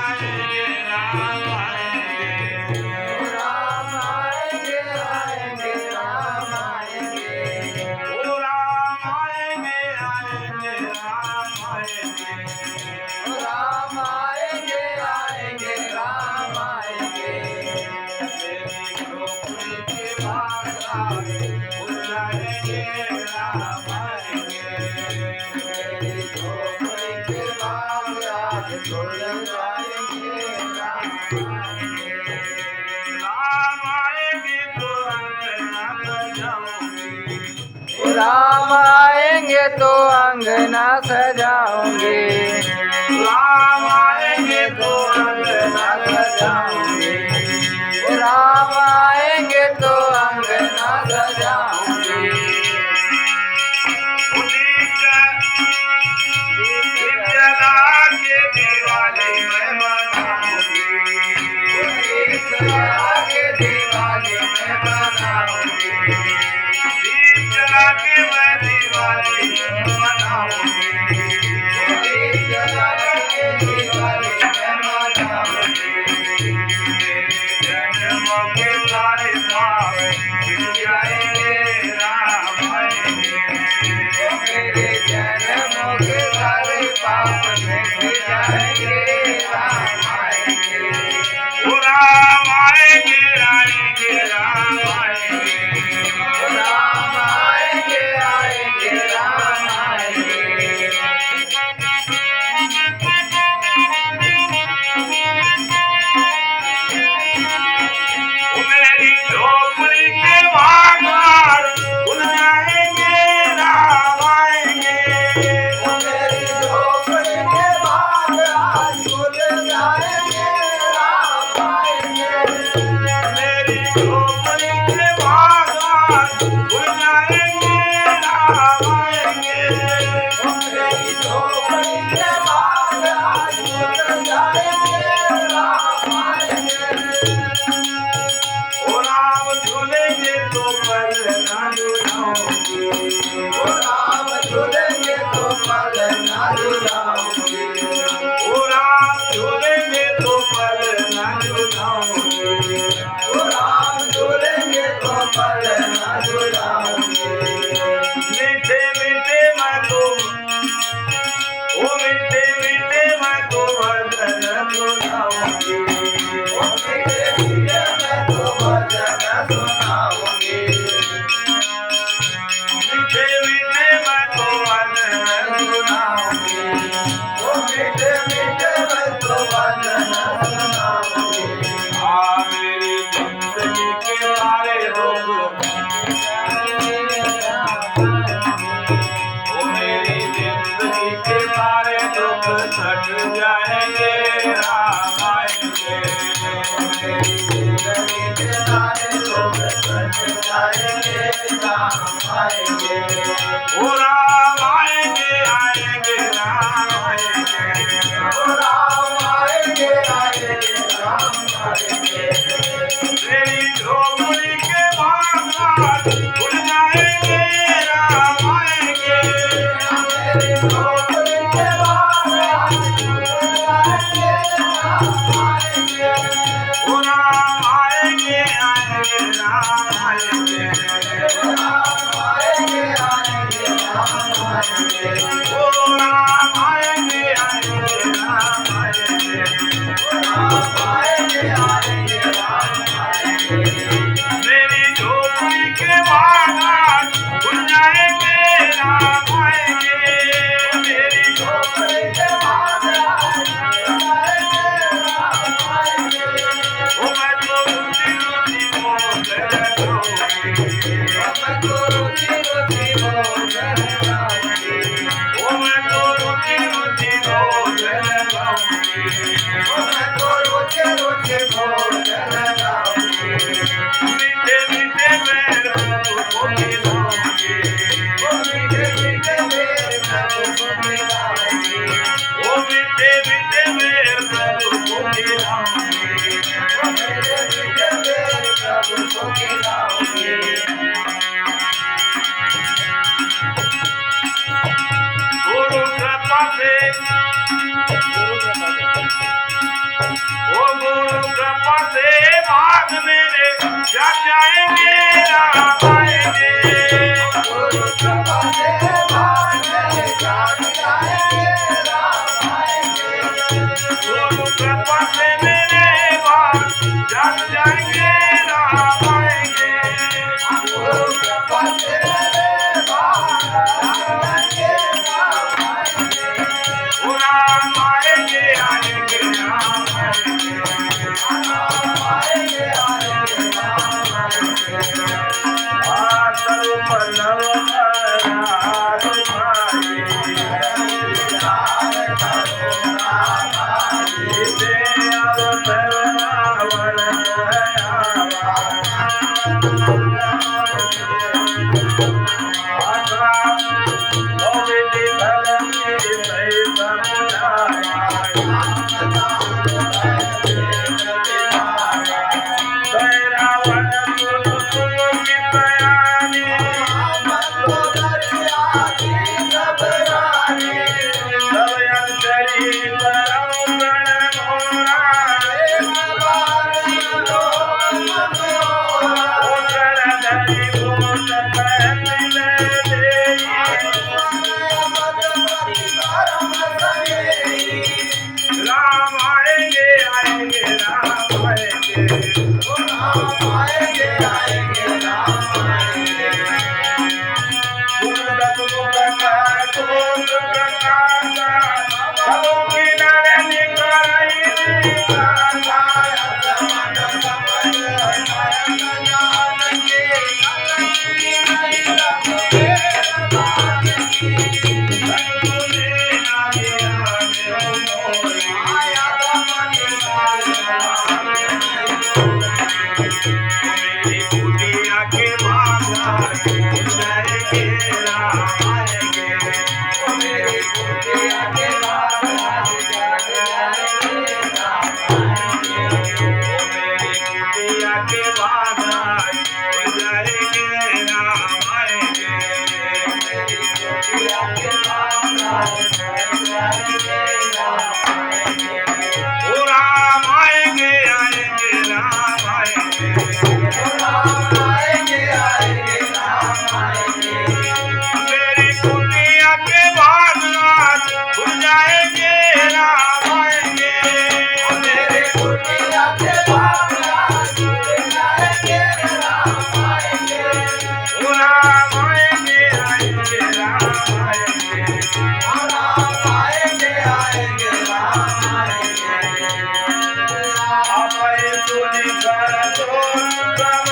आएंगे राम आएंगे राम आएंगे आएंगे राम आएंगे ओ राम आएंगे आएंगे राम आएंगे राम आएंगे आएंगे राम आएंगे मेरी झोपड़ी के बाहर खुल जाएंगे राम आएंगे मेरी झोपड़ी के बाग आज खुल जाएंगे राम आएंगे राम आएंगे तो अंगना सजाऊंगी राम आएंगे तो अंगना सजाऊंगी राम आएंगे तो अंगना सजाऊंगी राम आएंगे तो अंगना सजाऊंगी दीप जला के दिवाली मैं मनाऊंगी दीप जला के दिवाली में मनाऊंगी दीप जला के मैं दिवाली में मनाऊंगी दीप जला के दिवाली में मनाऊंगी जन्मों के सारे पाप मिट जाएंगे राम आएंगे मेरे जन्मों के सारे पाप मिट जाएंगे राम आएंगे ओ राम आएंगे आएंगे राम आएंगे राम आएंगे आएंगे राम आएंगे मेरी झोपड़ी के बाहर खुल जाएंगे राम आएंगे मेरी झोपड़ी के बाग आज खुल जाएंगे राम आएंगे मेरी झोपड़ी के बाहर खुल जाएंगे राम आएंगे मेरी झोपड़ी के बाग आज खुल जाएंगे राम आएंगे ओ राम झूलेंगे तो पल ना झूलाऊंगी ओ राम झूलेंगे तो पल ना झूलाऊंगी ओ राम झूलेंगे तो पल ना झूलाऊंगी ओ राम झूलेंगे तो पल ना झूलाऊंगी मीठे मीठे मैं तो ओ मीठे मीठे मैं तो भजन सुनाऊंगी ओ मीठे मीठे मैं तो भजन सुनाऊंगी मीठे मीठे मैं तो भजन सुनाऊंगी ओ मीठे मीठे मैं तो भजन सुनाऊंगी आ मेरी जिंदगी के सारे दुख ओ मेरी जिंदगी के सारे दुख कट जाएंगे राम आएंगे मेरी जिंदगी के सारे लोग कट जाएंगे राम आएंगे ओ राम आएंगे आएंगे राम आएंगे ओ राम आएंगे आएंगे राम आएंगे मेरी झोपड़ी के बाहर खुल जाएंगे राम आएंगे मेरी झोपड़ी के बाग आज खुल जाएंगे राम आएंगे ओ राम आएंगे आएंगे राम आएंगे राम आएंगे आएंगे राम आएंगे ओ राम आएंगे आएंगे राम आएंगे राम आएंगे आएंगे राम आएंगे मेरी झोपड़ी के बाहर खुल जाएंगे राम आएंगे मेरी झोपड़ी के बाग आज खुल जाएंगे राम आएंगे ओ मैं तो रुचि रुचि मोल लगाऊंगी मैं तो रुचि रुचि भोजन खाऊंगी ओ मैं तो रुचि रुचि मोल लगाऊंगी मैं तो रुचि रुचि भोजन खाऊंगी मीठे मीठे मैं को मिलाऊंगी ओ मीठे मीठे मेरे प्रभु को मिलाऊंगी ओ मीठे मीठे मैं को मिलाऊंगी ओ मीठे मीठे मेरे प्रभु को मिलाऊंगी गुरु कृपा से से भाग मेरे जग जाएंगे राम आएंगे गुरु कृपा से भाग मेरे जाग जाएंगे राम आएंगे गुरु कृपा से मेरे भाग जग जाएंगे राम आएंगे गुरु कृपा से मेरे भाग जाग जाएंगे राम आएंगे ओ राम आएंगे आएंगे राम आएंगे राम आएंगे आएंगे राम आएंगे आतरु पल्लव राज भाई यार करो राम आएंगे इसे अवसर रावण राम आएंगे आएंगे राम आएंगे आएंगे आएंगे राम आएंगे आप तुझी कर